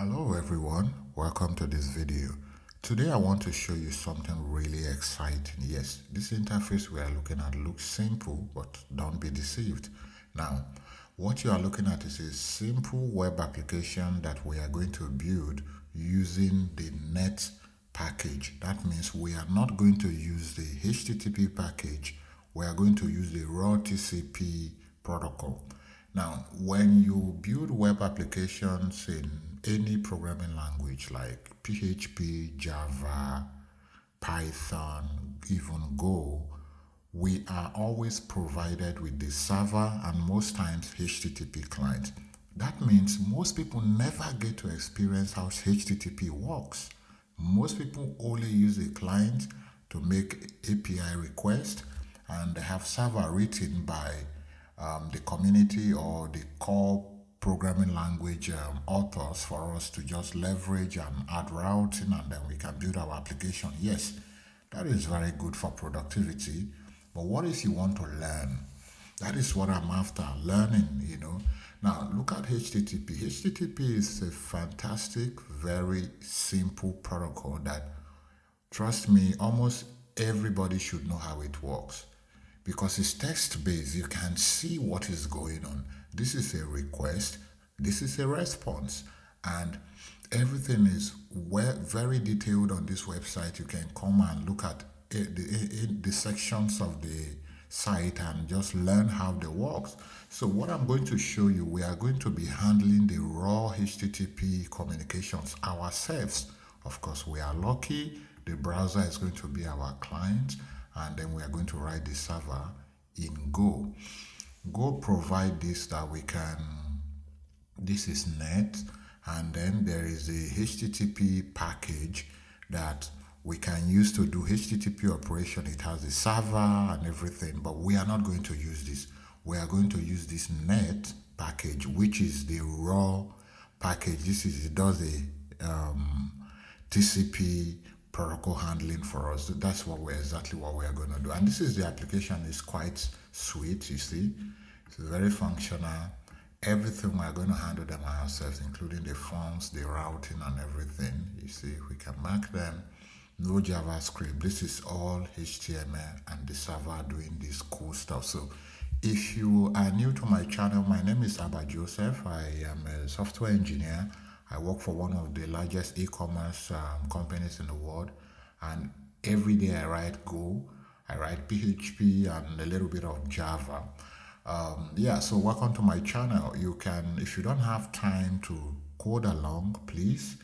Hello everyone, welcome to this video. Today I want to show you something really exciting. Yes, this interface we are looking at looks simple, but don't be deceived. Now, what you are looking at is a simple web application that we are going to build using the net package. That means we are not going to use the HTTP package, we are going to use the raw TCP protocol. Now, when you build web applications in any programming language like PHP, Java, Python, even Go, we are always provided with the server and most times HTTP client. That means most people never get to experience how HTTP works. Most people only use a client to make API requests and they have server written by the community or the core programming language authors for us to just leverage and add routing and then we can build our application. Yes, that is very good for productivity. But what if you want to learn? That is what I'm after, learning. Now, look at HTTP. HTTP is a fantastic, very simple protocol that, trust me, almost everybody should know how it works because it's text based. You can see what is going on. This is a request, this is a response, and everything is very detailed on this website. You can come and look at the sections of the site and just learn how they works. So what I'm going to show you, we are going to be handling the raw HTTP communications ourselves. Of course, we are lucky. The browser is going to be our client, and then we are going to write the server in Go. Go provide this that we can, this is net, and then there is a HTTP package that we can use to do HTTP operation. It has a server and everything, but we are not going to use this. We are going to use this net package, which is the raw package. It does a TCP protocol handling for us. That's exactly what we are going to do. And this is the application. Is quite sweet, you see. It's very functional. Everything we are going to handle them ourselves, including the forms, the routing, and everything. You see, we can mark them. No JavaScript. This is all HTML and the server doing this cool stuff. So if you are new to my channel, my name is Abba Joseph. I am a software engineer. I work for one of the largest e-commerce companies in the world, and every day I write Go, I write PHP and a little bit of Java. So welcome to my channel. You can, if you don't have time to code along, please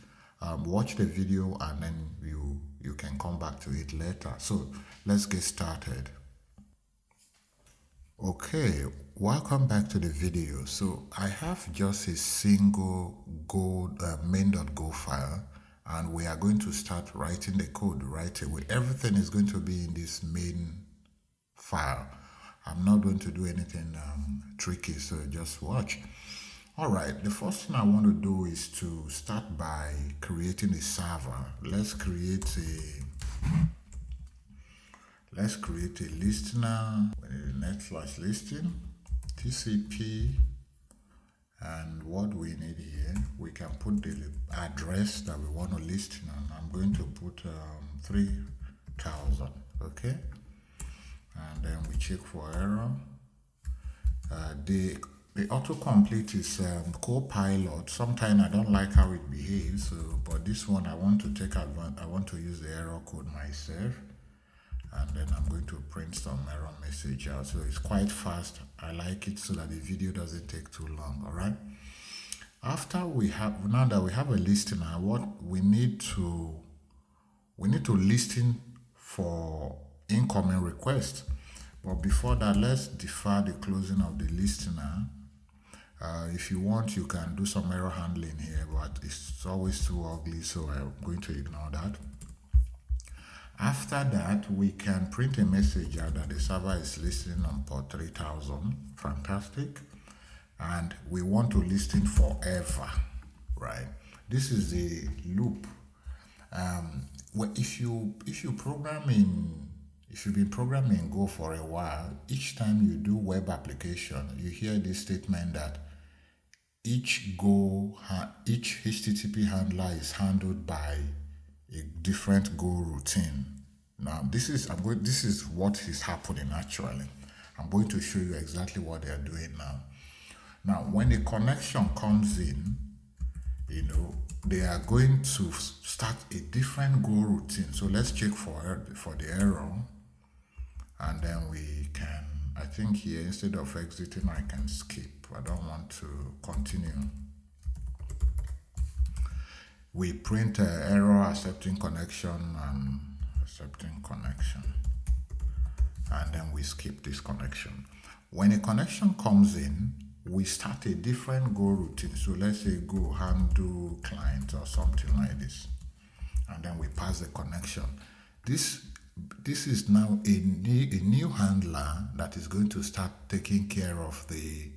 watch the video and then you can come back to it later. So let's get started. Okay, welcome back to the video. So I have just a single Go main.go file, and we are going to start writing the code right away. Everything is going to be in this main file. I'm not going to do anything tricky, so just watch. All right, the first thing I want to do is to start by creating a server. Let's create a listener, net/listing, TCP, and what we need here, we can put the address that we want to list on. I'm going to put 3000, okay? And then we check for error. The autocomplete is Copilot. Sometimes I don't like how it behaves, but this one I want to take advantage. I want to use the error code myself, and then I'm going to print some error message out. So it's quite fast. I like it so that the video doesn't take too long. All right. Now that we have a listing, what we need to listen for incoming requests. But before that, let's defer the closing of the listener. If you want, you can do some error handling here, but it's always too ugly, so I'm going to ignore that. After that, we can print a message out that the server is listening on port 3000. Fantastic. And we want to listen forever, right? This is the loop. If you've been programming Go for a while, each time you do web application, you hear this statement that each each HTTP handler is handled by a different Go routine. Now this is what is happening actually. I'm going to show you exactly what they are doing now. Now when a connection comes in, they are going to start a different Go routine. So let's check for the error, and then we can, I think here, instead of exiting, I can skip. I don't want to continue. We print error accepting connection and accepting connection, and then we skip this connection. When a connection comes in, we start a different Go routine. So let's say Go handle client or something like this, and then we pass the connection. This is now a new handler that is going to start taking care of the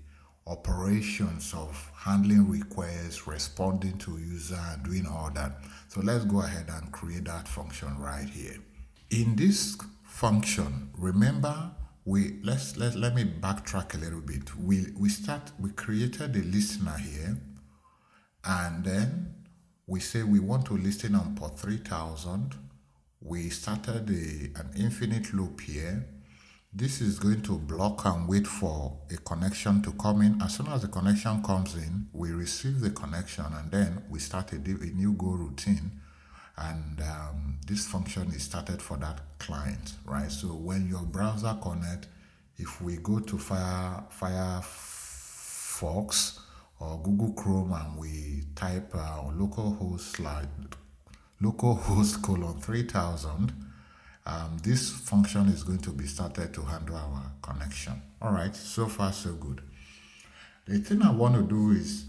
operations of handling requests, responding to user, and doing all that. So let's go ahead and create that function right here. In this function, remember, let me backtrack a little bit. We created a listener here, and then we say we want to listen on port 3000. We started an infinite loop here. This is going to block and wait for a connection to come in. As soon as the connection comes in, we receive the connection, and then we start a new Go routine. And this function is started for that client, right? So when your browser connects, if we go to Firefox or Google Chrome and we type localhost 3000, this function is going to be started to handle our connection. All right, so far so good. The thing I want to do is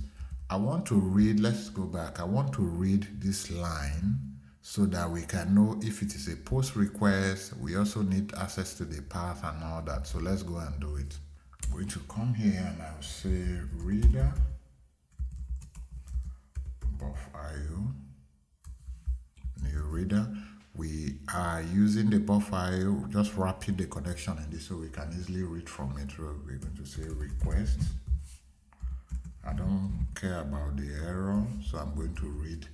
I want to read, let's go back. I want to read this line so that we can know if it is a post request. We also need access to the path and all that. So let's go and do it. I'm going to come here and I'll say reader buff.io, new reader. We are using the buff.io, just wrapping the connection in this so we can easily read from it. So we're going to say request. I don't care about the error, so I'm going to read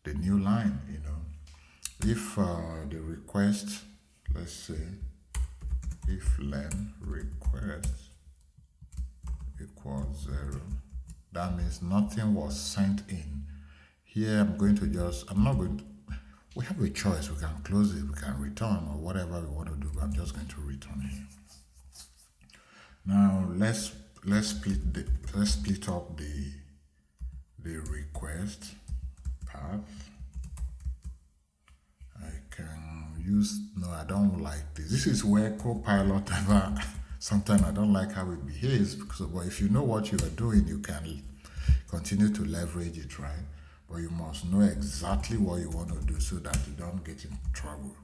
the new line. If the request, let's say, if len request equals 0, that means nothing was sent in. Here I'm going to we have a choice. We can close it, we can return, or whatever we want to do, but I'm just going to return here. Now let's split up the request path. I can use, no, I don't like this. This is where Copilot sometimes I don't like how it behaves, but if you know what you are doing, you can continue to leverage it, right? But you must know exactly what you want to do so that you don't get in trouble.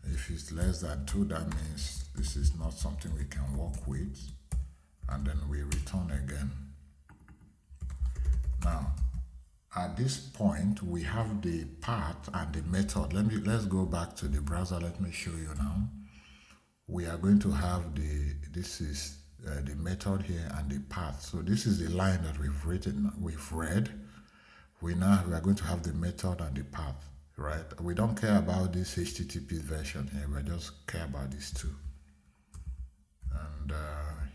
If it's less than 2, that means this is not something we can work with, and then we return again. Now, at this point, we have the path and the method. Let's go back to the browser. Let me show you now. We are going to have the method here and the path. So this is the line that we've read. We are going to have the method and the path, right? We don't care about this HTTP version here. We just care about these two. And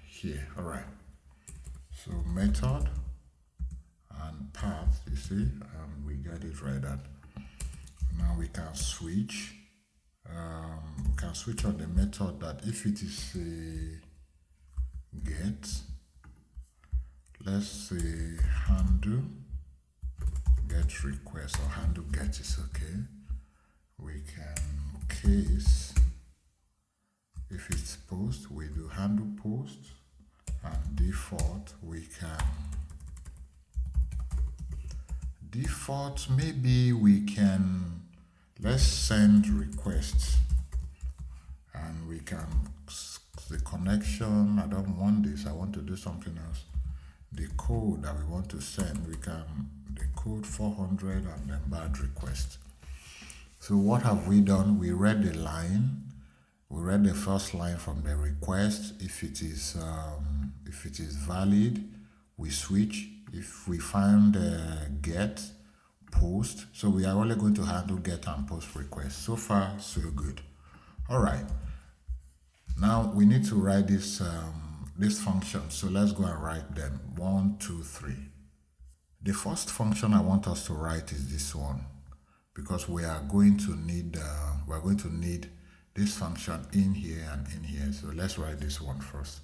here, all right. So method and path, you see, we get it right. That now we can switch. We can switch on the method that if it is a get, let's say handle get request, or handle get is okay. We can case, if it's post, we do handle post, and default we can maybe we can, let's send requests, and we can the connection. I don't want this, I want to do something else. The code that we want to send, we can the code 400 and then bad request. So what have we done? We read the line. We read the first line from the request. If it is valid, we switch. If we find get, post, so we are only going to handle get and post requests. So far, so good. All right. Now we need to write this function. So let's go and write them. 1, 2, 3. The first function I want us to write is this one, because we are going to need this function in here and in here. So let's write this one first.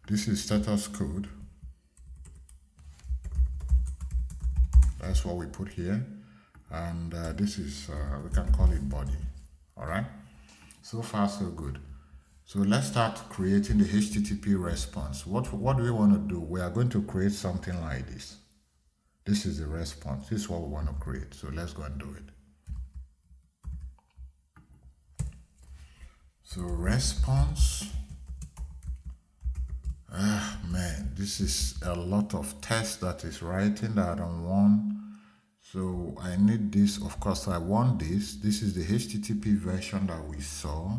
This is status code. That's what we put here. And this is, we can call it body. All right. So far, so good. So let's start creating the HTTP response. What do we want to do? We are going to create something like this. This is the response. This is what we want to create. So let's go and do it. So response. Man, this is a lot of text that is writing that I don't want. So I need this. Of course, I want this. This is the HTTP version that we saw.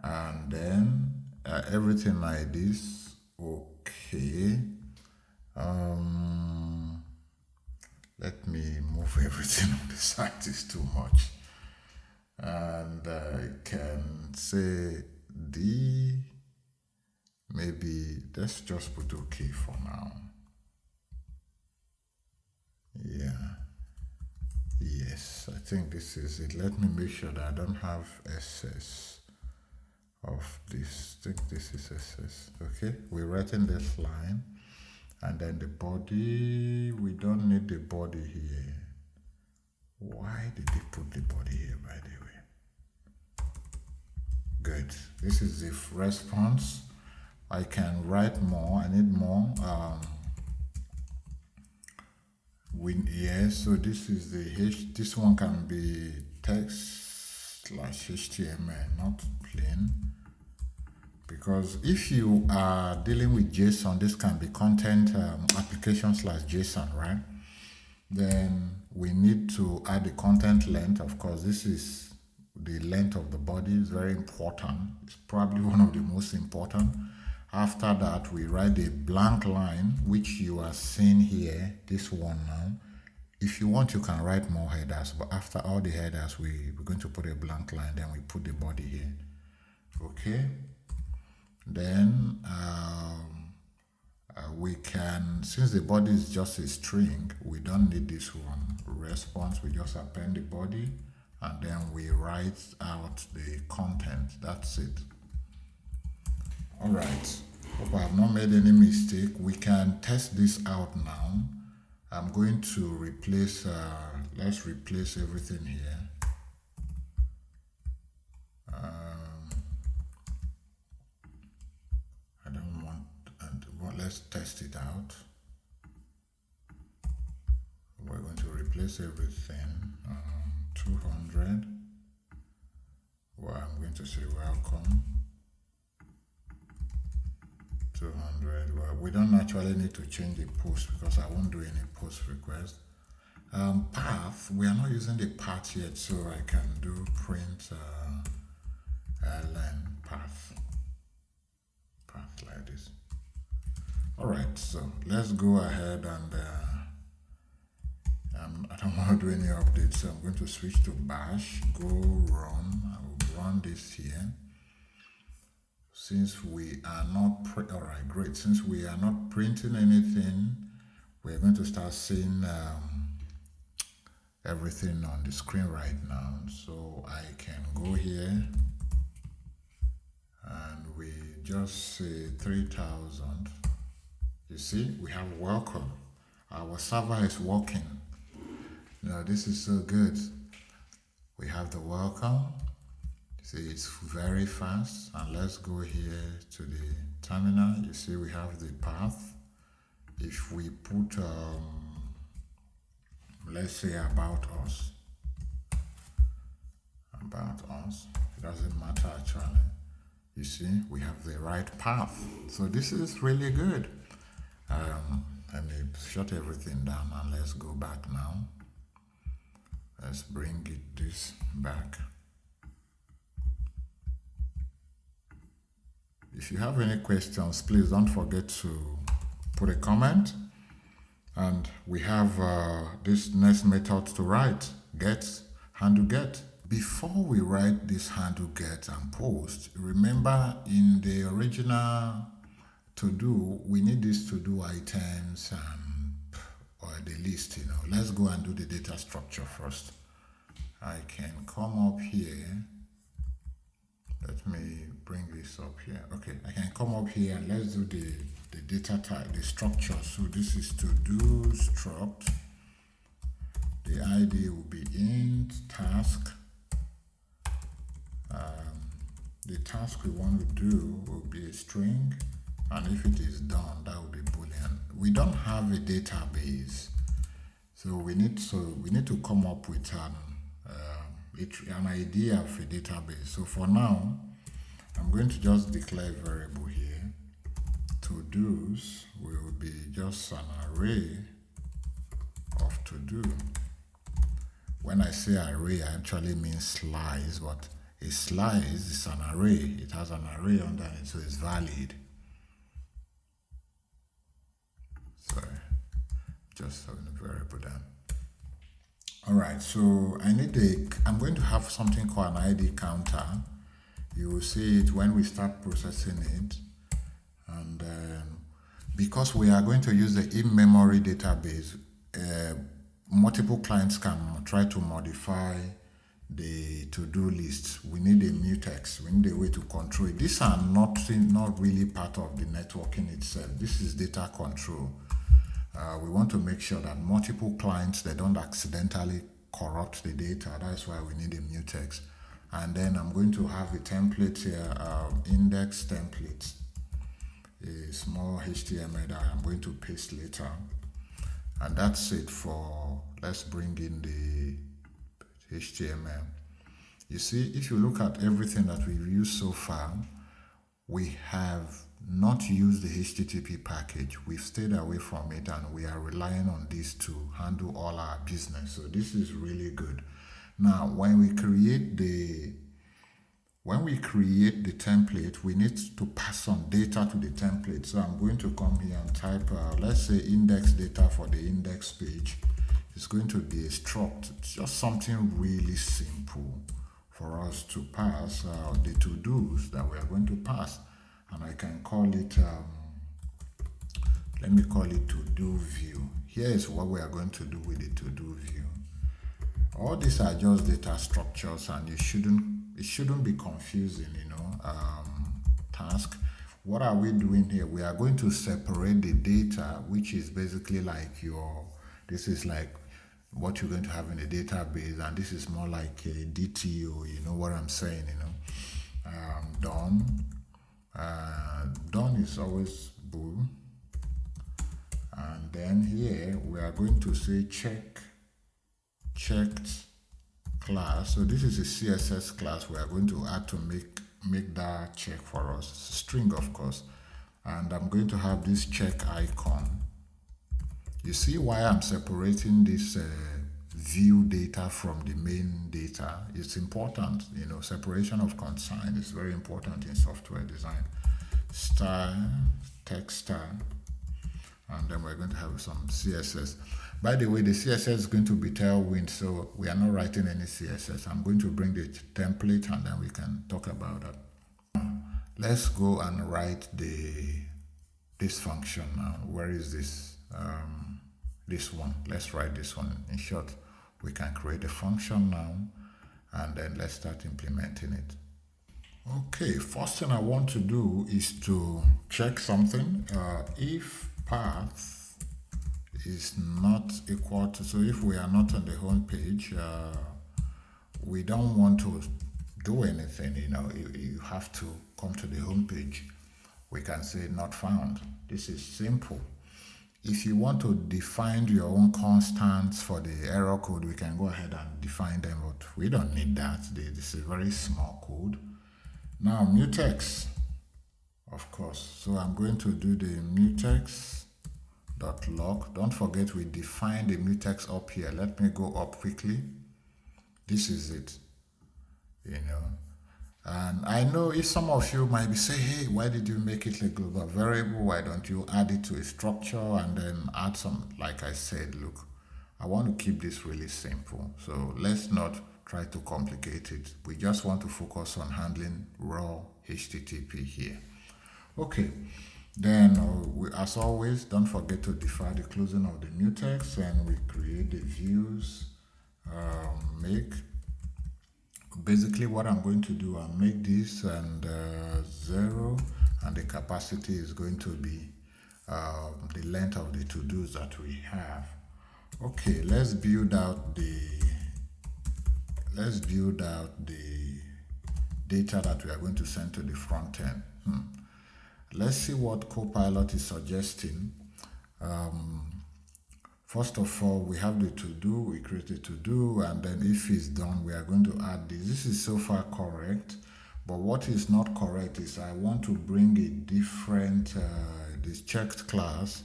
And then everything like this. Okay. Let me move everything on the site. It's too much. And I can say D. Maybe let's just put OK for now. Yeah. Yes, I think this is it. Let me make sure that I don't have excess of this. I think this is excess. Okay, we're writing this line. And then the body, we don't need the body here. Why did they put the body here, by the way? Good. This is the response. I can write more. I need more. So this is the this one can be text/HTML, not plain. Because if you are dealing with JSON, this can be content application/JSON, right? Then we need to add the content length. Of course, this is the length of the body. It's very important. It's probably one of the most important. After that, we write a blank line, which you are seeing here, this one now. If you want, you can write more headers, but after all the headers, we're going to put a blank line, then we put the body here. Okay. Then we can, since the body is just a string, we don't need this one. Response, we just append the body, and then we write out the content. That's it. All right. Hope I have not made any mistake. We can test this out now. I'm going to replace, let's replace everything here. I don't want, well, let's test it out. We're going to replace everything. 200. Well, I'm going to say welcome. 200. Well, we don't actually need to change the post because I won't do any post request. Path, we are not using the path yet, so I can do print ln path like this. All right, so let's go ahead and I don't want to do any updates, so I'm going to switch to bash, go run. I will run this here. Since we are not, all right, great. Since we are not printing anything, we're going to start seeing everything on the screen right now. So I can go here and we just say 3000. You see, we have welcome. Our server is working. Now this is so good. We have the welcome. See, it's very fast. And let's go here to the terminal. You see, we have the path. If we put, let's say about us, it doesn't matter actually. You see, we have the right path. So this is really good. Let me shut everything down and let's go back now. Let's bring this back. If you have any questions, please don't forget to put a comment. And we have this next method to write, get, handle get. Before we write this handle get and post, remember in the original to do, we need these to do items and or the list, Let's go and do the data structure first. I can come up here. Let me bring this up here. Okay, I can come up here and let's do the data type, the structure. So this is to do struct. The ID will be int task. The task we want to do will be a string, and if it is done, that will be boolean. We don't have a database, so we need to come up with an idea of a database. So for now, I'm going to just declare a variable here. To-dos will be just an array of to-do. When I say array, I actually mean slice, but a slice is an array. It has an array under it, so it's valid. Sorry, just having a variable down. All right, so I'm going to have something called an ID counter. You will see it when we start processing it. And because we are going to use the in-memory database, multiple clients can try to modify the to-do list. We need a mutex. We need a way to control it. These are not really part of the networking itself. This is data control. We want to make sure that multiple clients, they don't accidentally corrupt the data. That's why we need a mutex. And then I'm going to have a template here, index template, a small HTML that I'm going to paste later. And that's it for, let's bring in the HTML. You see, if you look at everything that we've used so far, we have not used the HTTP package. We've stayed away from it and we are relying on this to handle all our business. So this is really good. Now, when we create the template, we need to pass on data to the template. So I'm going to come here and type, let's say index data for the index page. It's going to be a struct. It's just something really simple for us to pass the to-dos that we are going to pass. And I can call it, let me call it to-do view. Here is what we are going to do with the to-do view. All these are just data structures and it shouldn't be confusing, task. What are we doing here? We are going to separate the data, which is basically like this is like what you're going to have in a database, and this is more like a DTO, you know what I'm saying, done. Done is always bool. And then here we are going to say checked class. So this is a CSS class we are going to add to make that check for us. It's a string, of course. And I'm going to have this check icon. You see why I'm separating this view data from the main data? It's important, separation of concern is very important in software design. Style, text style, and then we're going to have some CSS. By the way, the CSS is going to be Tailwind, so we are not writing any CSS. I'm going to bring the template and then we can talk about that. Let's go and write this function now. Where is this? This one. Let's write this one. In short, we can create a function now and then let's start implementing it. Okay, first thing I want to do is to check something. If path is not equal to, so if we are not on the home page, we don't want to do anything, you have to come to the home page. We can say not found. This is simple. If you want to define your own constants for the error code, we can go ahead and define them, but we don't need that. This is a very small code. Now mutex, of course. So I'm going to do the mutex.log. Don't forget we defined the mutex up here. Let me go up quickly. This is it, And I know if some of you might be saying, hey, why did you make it a global variable? Why don't you add it to a structure and then add some, like I said, look, I want to keep this really simple. So let's not try to complicate it. We just want to focus on handling raw HTTP here. Okay, then as always, don't forget to defer the closing of the mutex, and we create the views, make. Basically what I'm going to do, I'll make this and 0, and the capacity is going to be the length of the to-dos that we have. Okay, let's build out the data that we are going to send to the front end. Let's see what Copilot is suggesting. First of all, we have the to-do, we create the to-do, and then if it's done, we are going to add this. This is so far correct, but what is not correct is I want to bring a different, this checked class.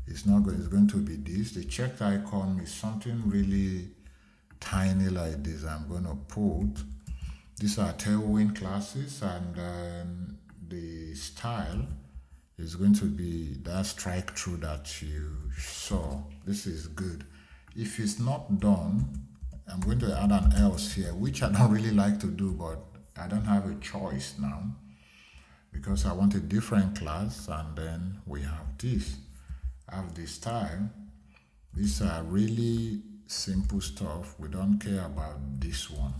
It's going to be this. The checked icon is something really tiny like this. I'm going to put, these are Tailwind classes, and the style is going to be that strike through that you saw. This is good. If it's not done, I'm going to add an else here, which I don't really like to do, but I don't have a choice now because I want a different class. And then we have this. I have this style. These are really simple stuff. We don't care about this one.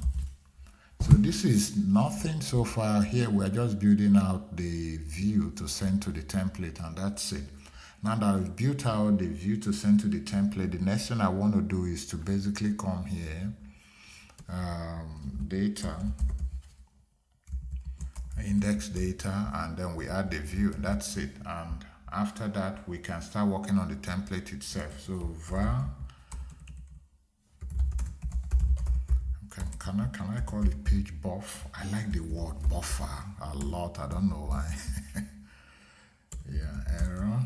So this is nothing so far. Here we are just building out the view to send to the template, and that's it. Now that I've built out the view to send to the template, the next thing I want to do is to basically come here, data, index data, and then we add the view, and that's it. And after that, we can start working on the template itself. So var, can I call it page buff? I like the word buffer a lot. I don't know why. Yeah, error.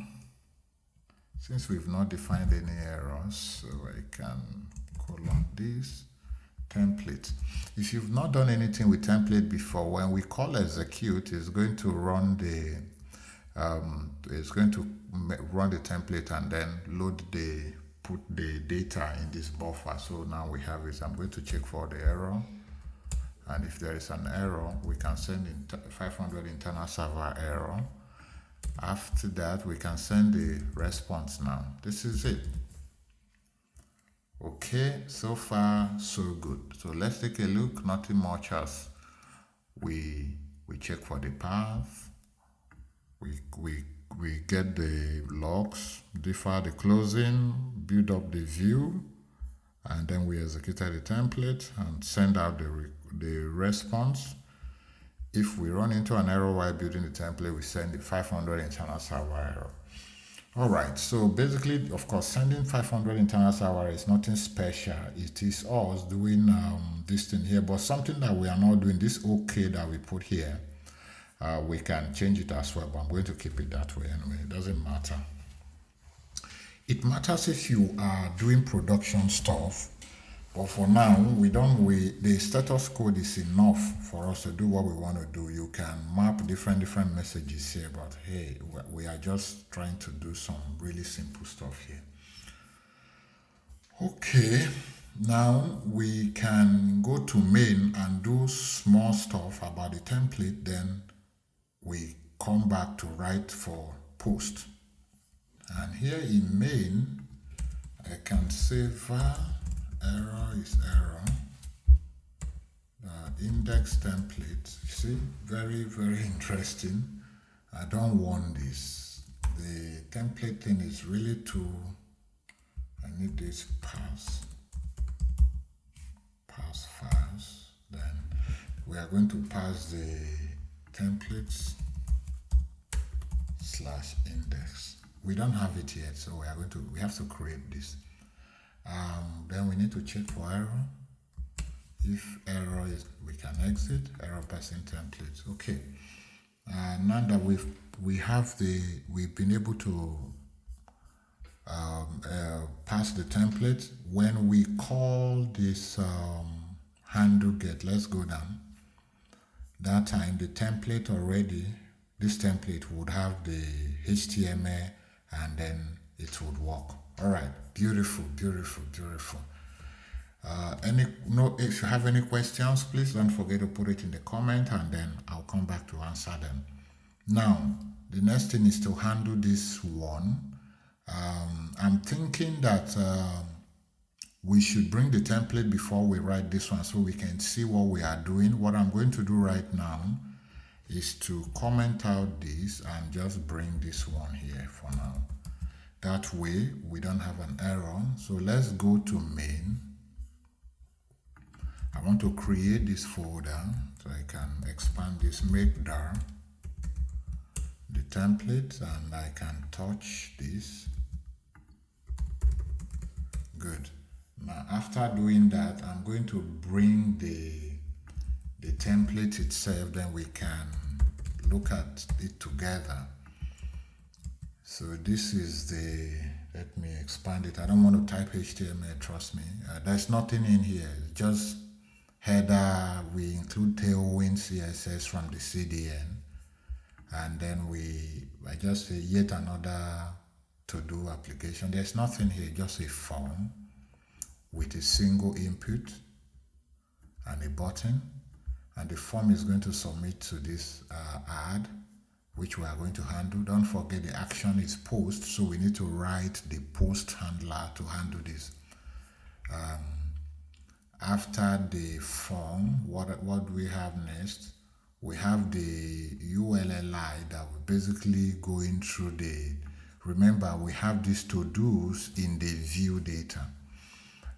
Since we've not defined any errors, so I can colon this template. If you've not done anything with template before, when we call execute, it's going to run the run the template and then put the data in this buffer. So now we have it. I'm going to check for the error, and if there is an error, we can send in 500 internal server error. After that, we can send the response now. This is it. Okay, so far so good. So let's take a look. Nothing much else. We check for the path. We get the logs, defer the closing, build up the view, and then we executed the template and send out the response. If we run into an error while building the template, we send the 500 internal server error. All right, so basically, of course, sending 500 internal server is nothing special. It is us doing this thing here, but something that we are not doing, this OK that we put here, we can change it as well, but I'm going to keep it that way anyway. It doesn't matter. It matters if you are doing production stuff, but for now, the status code is enough for us to do what we want to do. You can map different messages here, but hey, we are just trying to do some really simple stuff here. Okay, now we can go to main and do small stuff about the template, then we come back to write for post. And here in main, I can say var error is error, index template. See, very interesting. I don't want this. The template thing is really too, I need this pass files. Then we are going to pass the templates /index. We don't have it yet, so we have to create this. Then we need to check for error. If error is, we can exit error passing templates. Okay. Now that we've been able to pass the template, when we call this handle get, let's go down. that time the template already, this template would have the HTML and then it would work. All right, beautiful, beautiful, beautiful. If you have any questions, please don't forget to put it in the comment and then I'll come back to answer them. Now, the next thing is to handle this one. I'm thinking that we should bring the template before we write this one so we can see what we are doing. What I'm going to do right now is to comment out this and just bring this one here for now. That way we don't have an error. So let's go to main. I want to create this folder so I can expand this, make dar the template, and I can touch this. Good. Now after doing that, I'm going to bring the template itself, then we can look at it together. So this is the, let me expand it. I don't want to type HTML, trust me. There's nothing in here, it's just header. We include Tailwind CSS from the CDN, and then I just say yet another to-do application. There's nothing here, just a form with a single input and a button, and the form is going to submit to this ad, which we are going to handle. Don't forget the action is post, so we need to write the post handler to handle this. After the form, what do we have next? We have the ULLI that we're basically going through remember we have these to-dos in the view data.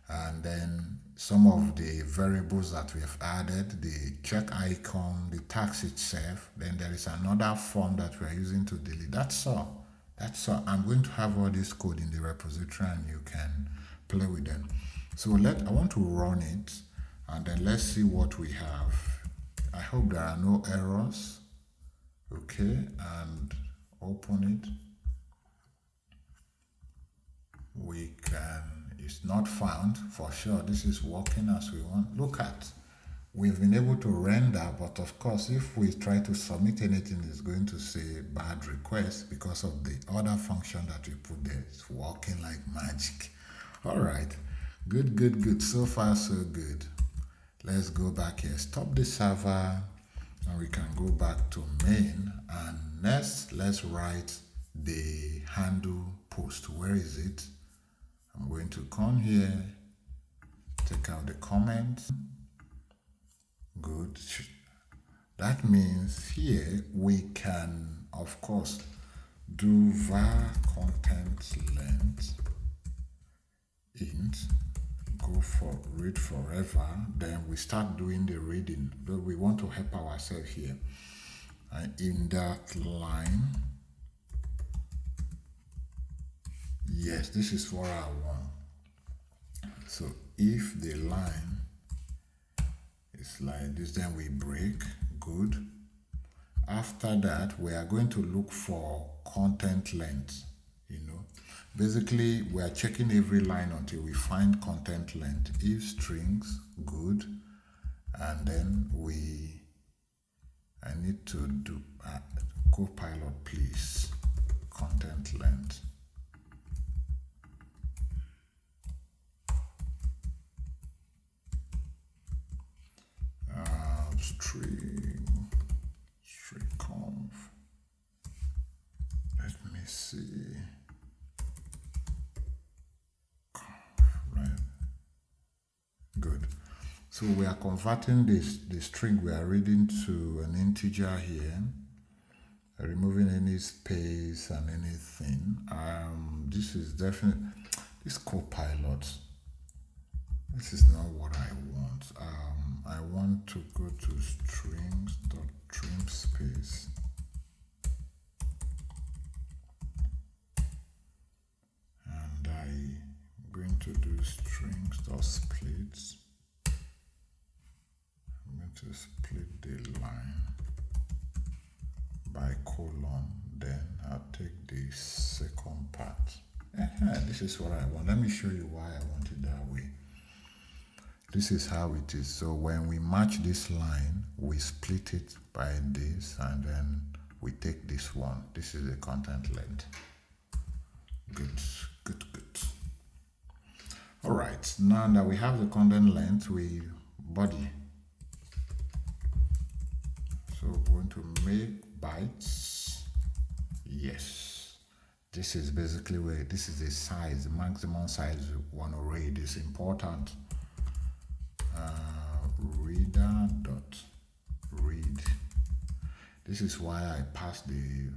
And then some of the variables that we have added, the check icon, the tax itself, then there is another form that we are using to delete. That's all. I'm going to have all this code in the repository and you can play with them. So I want to run it and then let's see what we have. I hope there are no errors. Okay, and open it. We can, it's not found for sure. This is working as we want. Look at, we've been able to render, but of course if we try to submit anything, it's going to say bad request because of the other function that we put there. It's working like magic. All right, good. So far so good. Let's go back here, stop the server, and we can go back to main, and next let's write the handle post. Where is it? I'm going to come here, take out the comments. Good. That means here we can, of course, do var content length int, go for read forever, then we start doing the reading. But we want to help ourselves here. In that line, yes, this is what I want. So if the line is like this, then we break. Good. After that, we are going to look for content length. Basically we are checking every line until we find content length. If strings, good. And then I need to do Copilot, please, content length. String conf. Let me see. Right. Good. So we are converting the string we are reading to an integer here, removing any space and anything. This is definitely this Copilot. This is not what I want. I want to go to strings.trim space. And I'm going to do strings.splits. I'm going to split the line by colon. Then I'll take the second part. This is what I want. Let me show you why I want it that way. This is how it is. So when we match this line, we split it by this, and then we take this one. This is the content length. Good, good, good. All right, now that we have the content length, we body. So we're going to make bytes. Yes. This is basically where this is the size, the maximum size we want to read is important. Reader dot read. This is why I pass the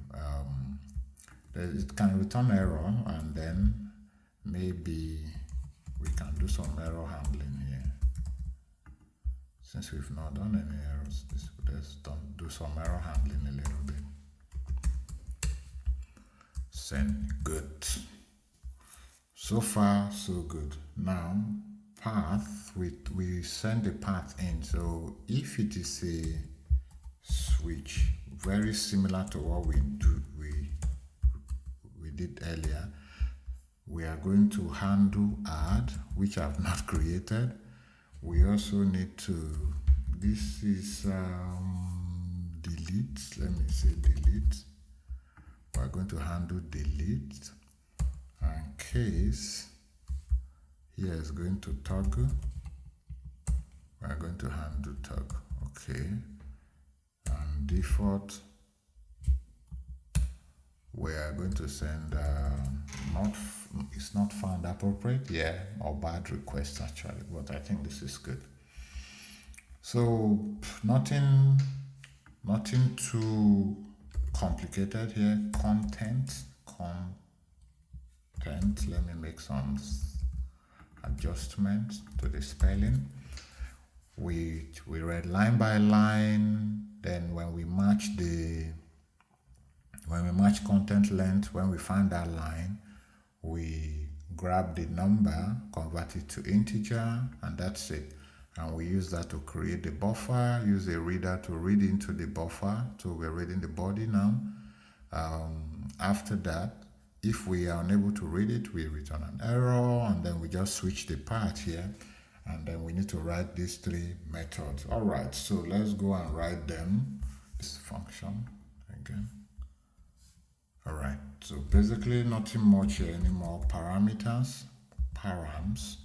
it can return error, and then maybe we can do some error handling here. Since we've not done any errors, let's do some error handling a little bit. Send. Good. So far so good. Now path, we send the path in. So if it is a switch very similar to what we did earlier, we are going to handle add, which I've not created. We also need to, this is delete. Let me say delete. We're going to handle delete, and case here is going to toggle. We're going to handle toggle. Okay. And default, we are going to send it's not found appropriate, yeah, or bad request actually, but I think this is good. So nothing too complicated here. Content. Let me make some adjustments to the spelling. We read line by line. Then when we match content length, when we find that line, we grab the number, convert it to integer, and that's it. And we use that to create the buffer, use a reader to read into the buffer. So we're reading the body now. After that, if we are unable to read it, we return an error, and then we just switch the part here, and then we need to write these three methods. All right, so let's go and write them. This function again. All right, so basically nothing much here anymore. Parameters, params.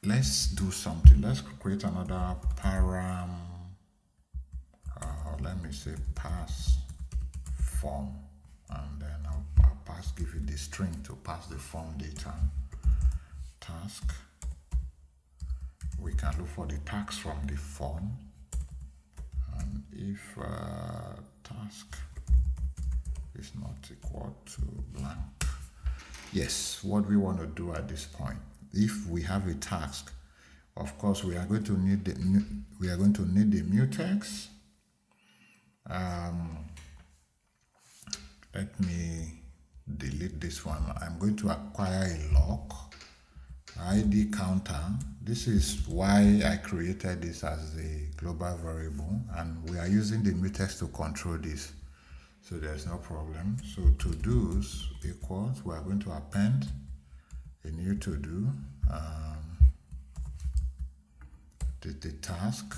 Let's do something. Let's create another param. Let me say pass form, and then I'll pass, give you the string to pass the form data. Task. We can look for the tags from the form, and if task is not equal to blank, yes, what we want to do at this point, if we have a task, of course we are going to need the mutex. Let me delete this one. I'm going to acquire a lock ID counter. This is why I created this as a global variable, and we are using the mutex to control this, so there's no problem. So to do's equals, we are going to append a new to do, the task,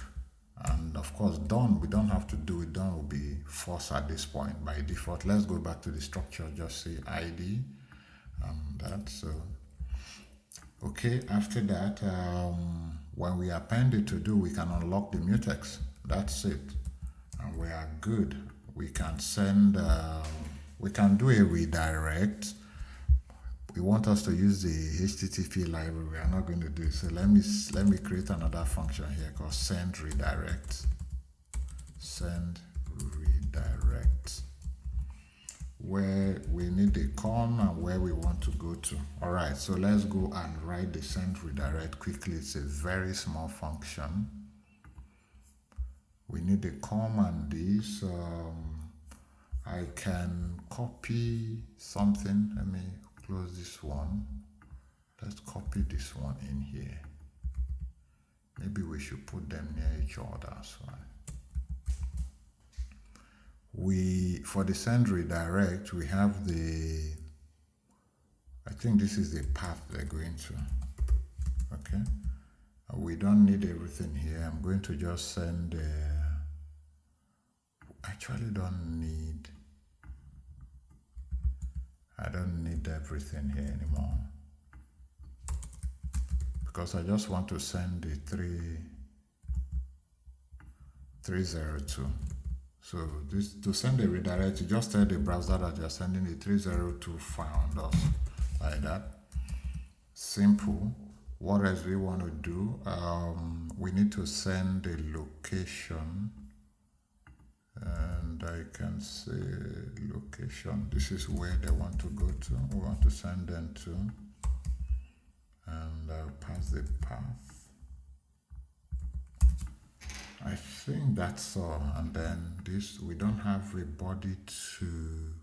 and of course done, we don't have to do it. Done will be false at this point by default. Let's go back to the structure, just say ID, so okay. After that, when we append it to do, we can unlock the mutex. That's it, and we are good. We can send, we can do a redirect. We want us to use the HTTP library. We are not going to do it. So let me create another function here called send redirect. Send redirect, where we need the con and where we want to go to. All right, so let's go and write the send redirect quickly. It's a very small function. We need the com and this. I can copy something. Let me close this one. Let's copy this one in here. Maybe we should put them near each other as well. For the send redirect, we have I think this is the path they're going to. Okay, we don't need everything here. I'm going to just send actually I don't need everything here anymore, because I just want to send the 302. So this, to send a redirect, you just tell the browser that you're sending the 302 found us, like that. Simple. What else we want to do? We need to send the location, and I can say location. This is where they want to go to. We want to send them to, and I'll pass the path. I think that's all. And then this, we don't have a body to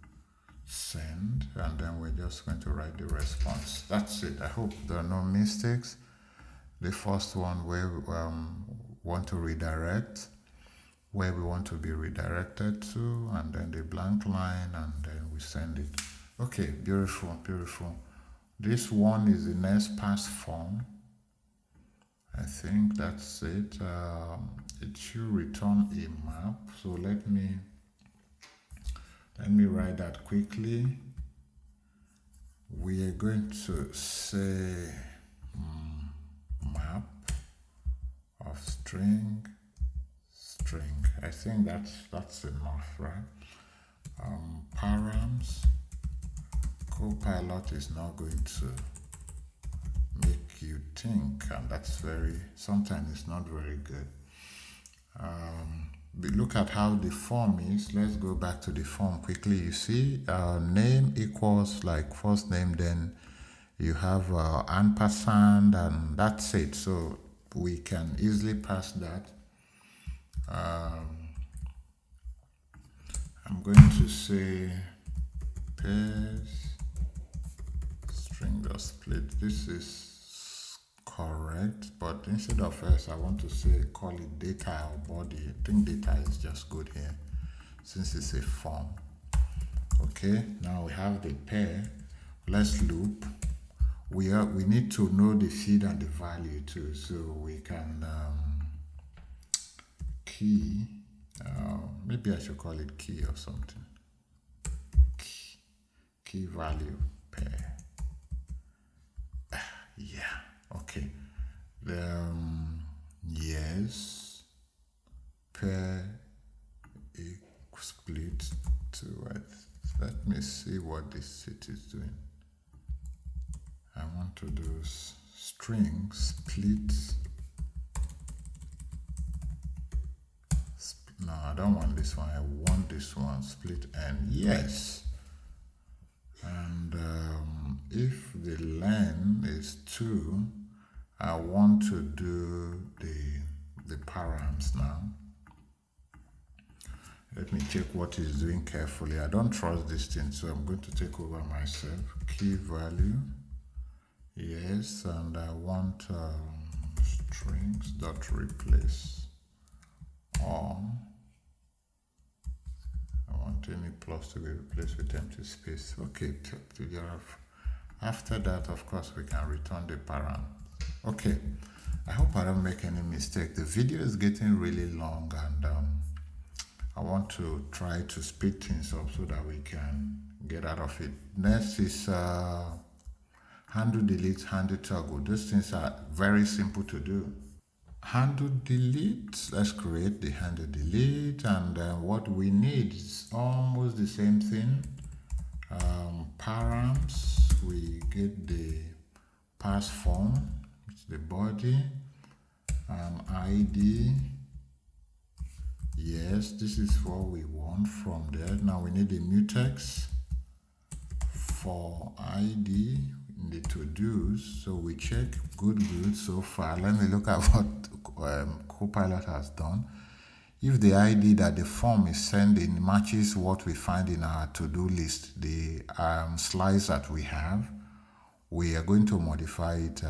send, and then we're just going to write the response. That's it. I hope there are no mistakes. The first one, where we want to redirect, where we want to be redirected to, and then the blank line, and then we send it. Okay, beautiful, beautiful. This one is the next pass form. I think that's it. It should return a map. So let me write that quickly. We are going to say map of string. I think that's enough, right? Params. Copilot is not going to make you think, and that's sometimes it's not very good. Look at how the form is. Let's go back to the form quickly. You see, name equals like first name, then you have ampersand, and that's it. So we can easily pass that. I'm going to say pairs string or split. This is correct, but instead of s, I want to say call it data or body. I think data is just good here since it's a form. Okay, now we have the pair. Let's loop. We need to know the feed and the value too, so we can key. Maybe I should call it key or something. Key value pair. Yeah, okay. Yes, pair split to it. Let me see what this set is doing. I want to do string split. No, I don't want this one. I want this one, split and yes. And if the len is 2, I want to do the params now. Let me check what he's doing carefully. I don't trust this thing, so I'm going to take over myself. Key value, yes, and I want strings dot replace all. I want any plus to be replaced with empty space. Okay, after that, of course, we can return the param. Okay, I hope I don't make any mistake. The video is getting really long, and I want to try to speed things up so that we can get out of it. Next is handle delete, handle toggle. Those things are very simple to do. Handle delete, let's create the handle delete, and what we need is almost the same thing. Params, we get the pass form, it's the body, ID. Yes, this is what we want from there. Now we need the mutex for ID in the to-dos. So we check good so far. Let me look at what Copilot has done. If the ID that the form is sending matches what we find in our to-do list, the slice that we have, we are going to modify it,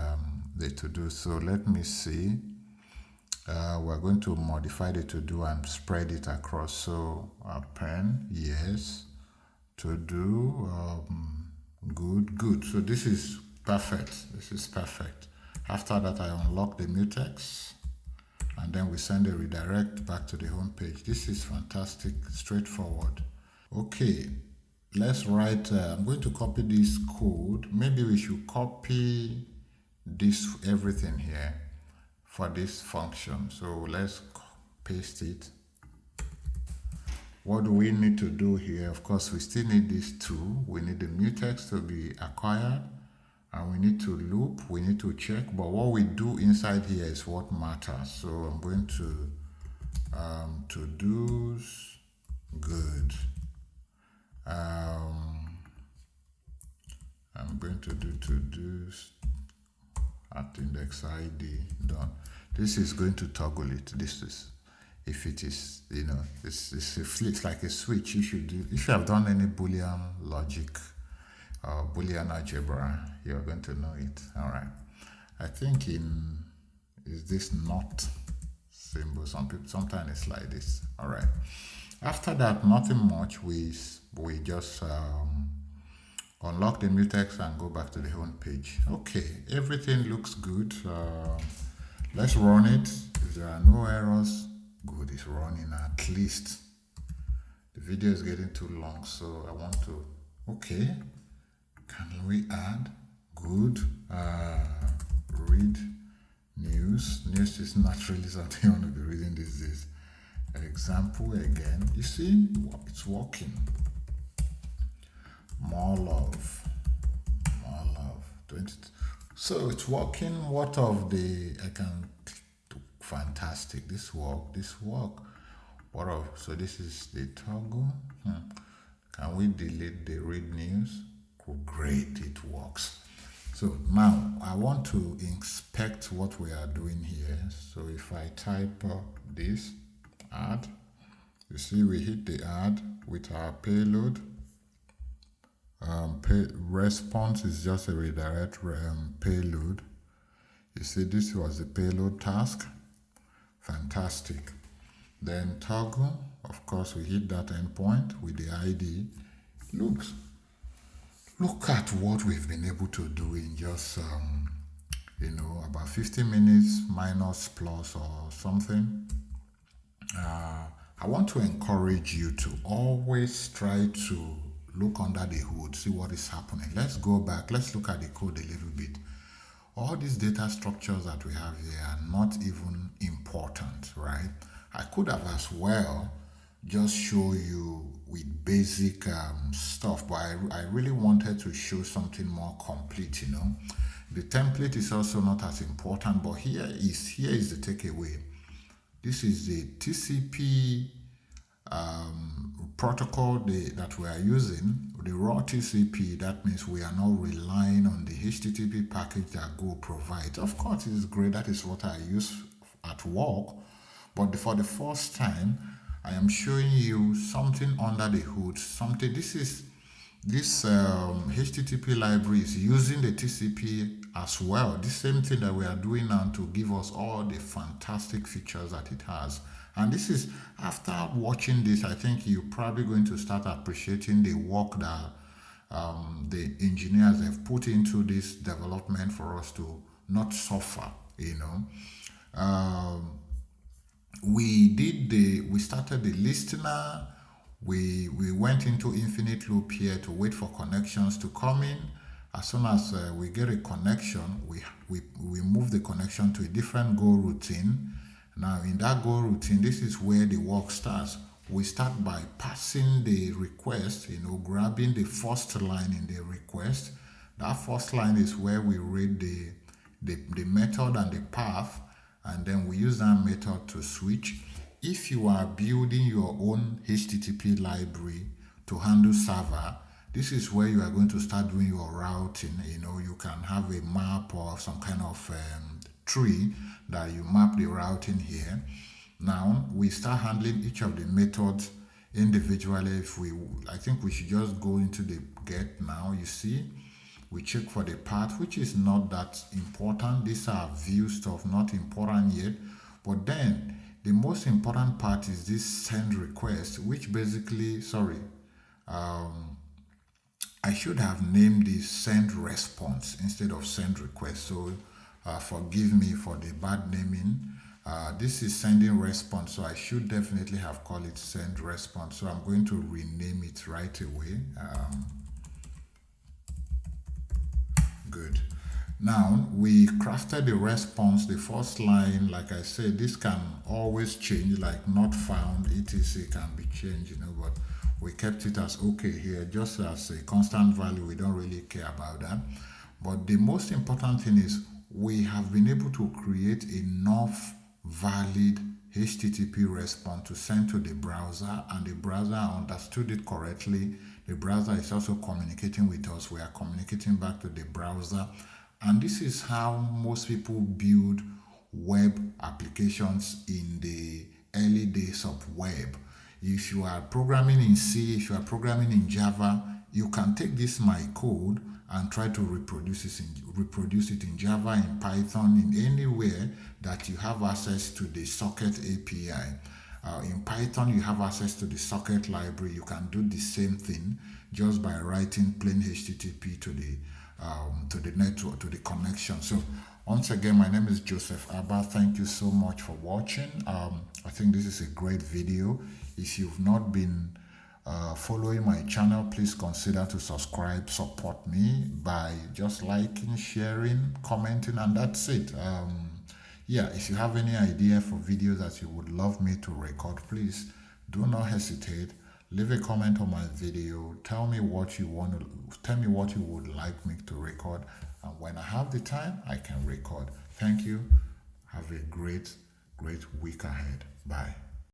the to-do. So let me see. We're going to modify the to-do and spread it across. So pen, yes, to-do, good. So this is perfect. This is perfect. After that, I unlock the mutex, and then we send a redirect back to the home page. This is fantastic, straightforward. Okay, let's write, I'm going to copy this code. Maybe we should copy this, everything here for this function. So let's paste it. What do we need to do here? Of course, we still need these two. We need the mutex to be acquired, and we need to loop, we need to check, but what we do inside here is what matters. So I'm going to do's good. I'm going to do to do's at index ID done. This is going to toggle it. This is, if it is, you know, it's like a switch. You should do, if you have done any Boolean logic or Boolean algebra, you're going to know it. All right. I think is this not symbol? Sometimes it's like this. All right. After that, nothing much. We just unlock the mutex and go back to the home page. Okay, everything looks good. Let's run it. If there are no errors, good, it's running at least. The video is getting too long, so I want to, okay, can we add? Good. Read news. News is not really something you want to be reading these days. Example again. You see, it's working. More love. 20. So it's working. What of the, I can, fantastic. This work. What of, so this is the toggle. Can we delete the read news? Oh, great, it works. So now I want to inspect what we are doing here. So if I type this, add, you see we hit the add with our payload. Response is just a redirect payload. You see this was the payload task. Fantastic. Then toggle, of course we hit that endpoint with the ID. Look at what we've been able to do in just about 15 minutes minus plus or something. I want to encourage you to always try to look under the hood, see what is happening. Let's go back, let's look at the code a little bit. All these data structures that we have here are not even important, right? I could have as well just show you with basic stuff, but I really wanted to show something more complete, you know. The template is also not as important, but here is the takeaway. This is the TCP protocol that we are using, the raw TCP. That means we are not relying on the HTTP package that Go provides. Of course, it is great. That is what I use at work. But for the first time, I am showing you something under the hood. This HTTP library is using the TCP as well. The same thing that we are doing now to give us all the fantastic features that it has. And this is, after watching this, I think you're probably going to start appreciating the work that the engineers have put into this development for us to not suffer, you know. We started the listener. We went into infinite loop here to wait for connections to come in. As soon as we get a connection, we move the connection to a different Go routine. Now in that Go routine, this is where the work starts. We start by passing the request, grabbing the first line in the request. That first line is where we read the method and the path, and then we use that method to switch. If you are building your own HTTP library to handle server, this is where you are going to start doing your routing. You can have a map or some kind of tree that you map the routing here. Now we start handling each of the methods individually. I think we should just go into the get now. You see, we check for the path, which is not that important. These are view stuff, not important yet. But then the most important part is this send request, which basically, I should have named this send response instead of send request. So Forgive me for the bad naming. This is sending response, so I should definitely have called it send response. So I'm going to rename it right away. Good. Now we crafted the response, the first line. Like I said, this can always change, like not found, etc. can be changed, but we kept it as okay here, just as a constant value. We don't really care about that. But the most important thing is we have been able to create enough valid HTTP response to send to the browser, and the browser understood it correctly. The browser is also communicating with us. We are communicating back to the browser. And this is how most people build web applications in the early days of web. If you are programming in C, if you are programming in Java, you can take this my code and try to reproduce it in Java, in Python, in anywhere that you have access to the socket API. In Python, you have access to the socket library. You can do the same thing just by writing plain HTTP to the network, to the connection. So once again, my name is Joseph Abba. Thank you so much for watching. I think this is a great video. If you've not been following my channel, please consider to subscribe, support me by just liking, sharing, commenting, and that's it. Yeah, if you have any idea for videos that you would love me to record, please do not hesitate. Leave a comment on my video. Tell me what you would like me to record, and when I have the time, I can record. Thank you. Have a great week ahead. Bye.